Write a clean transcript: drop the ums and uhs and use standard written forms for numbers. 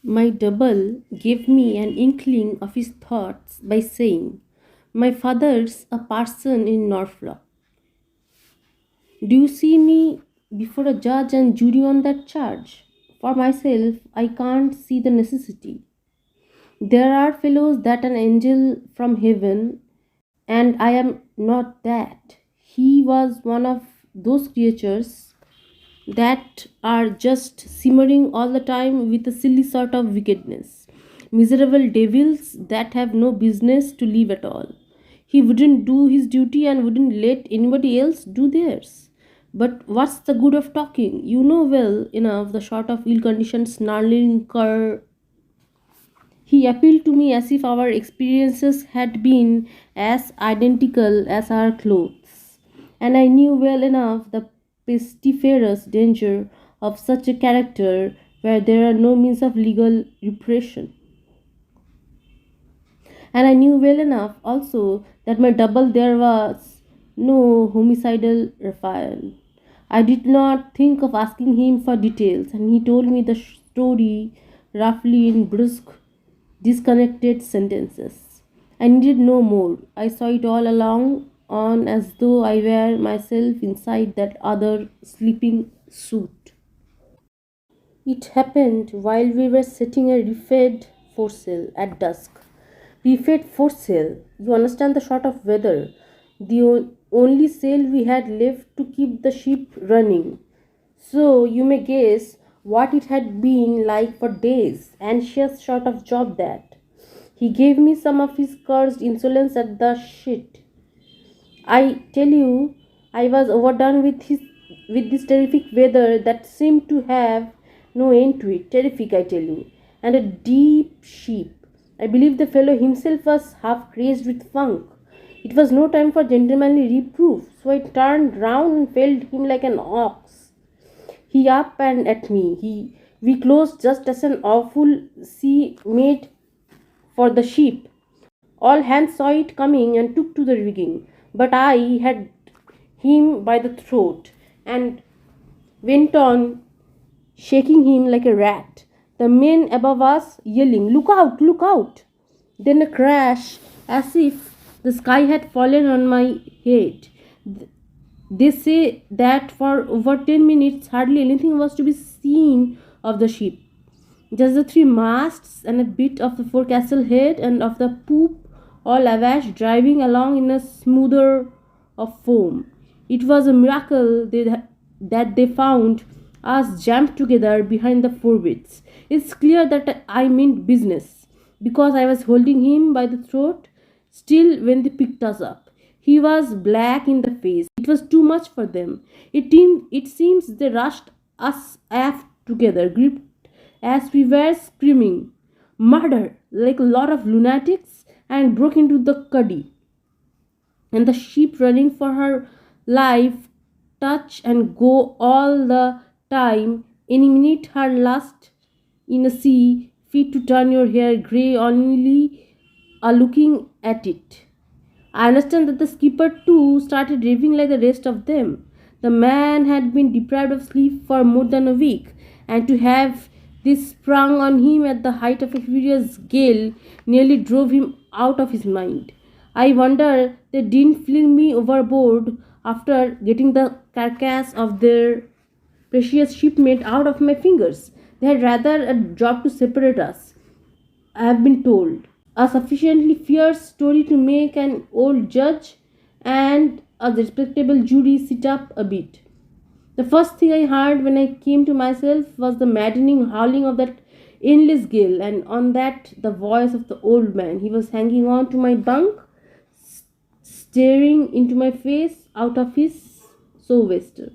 My double gave me an inkling of his thoughts by saying, "My father's a parson in Norfolk. Do you see me before a judge and jury on that charge? For myself, I can't see the necessity. There are fellows that an angel from heaven, and I am not that. He was one of those creatures that are just simmering all the time with a silly sort of wickedness. Miserable devils that have no business to live at all. He wouldn't do his duty and wouldn't let anybody else do theirs. But what's the good of talking? You know well enough the sort of ill conditioned snarling cur. He appealed to me as if our experiences had been as identical as our clothes, and I knew well enough the pestiferous danger of such a character where there are no means of legal repression. And I knew well enough also that my double there was no homicidal Raphael. I did not think of asking him for details, and he told me the story roughly in brusque, disconnected sentences. I needed no more. I saw it all along on as though I were myself inside that other sleeping suit. It happened while we were setting a refed foresail at dusk. Refed foresail, you understand the sort of weather, the only sail we had left to keep the ship running. So you may guess what it had been like for days. Anxious sort of job that. He gave me some of his cursed insolence at the shit. I tell you, I was overdone with this terrific weather that seemed to have no end to it. Terrific, I tell you. And a deep sheep. I believe the fellow himself was half crazed with funk. It was no time for gentlemanly reproof, so I turned round and felled him like an ox. He up and at me. We closed just as an awful sea made for the ship. All hands saw it coming and took to the rigging, but I had him by the throat and went on shaking him like a rat. The men above us yelling, "Look out! Look out!" Then a crash, as if the sky had fallen on my head. They say that for over 10 minutes hardly anything was to be seen of the ship. Just the three masts and a bit of the forecastle head and of the poop all awash driving along in a smoother of foam. It was a miracle that they found us jammed together behind the forebits. It's clear that I meant business because I was holding him by the throat still when they picked us up. He was black in the face. It was too much for them. It seems they rushed us aft together, gripped as we were screaming murder like a lot of lunatics, and broke into the cuddy. And the ship running for her life, touch and go all the time. Any minute her lust in a sea, fit to turn your hair grey only a looking at it. I understand that the skipper too started raving like the rest of them. The man had been deprived of sleep for more than a week, and to have this sprung on him at the height of a furious gale nearly drove him out of his mind. I wonder they didn't fling me overboard after getting the carcass of their precious shipmate out of my fingers. They had rather a job to separate us, I have been told. A sufficiently fierce story to make an old judge and a respectable jury sit up a bit. The first thing I heard when I came to myself was the maddening howling of that endless gale, and on that the voice of the old man. He was hanging on to my bunk, staring into my face out of his sou'wester.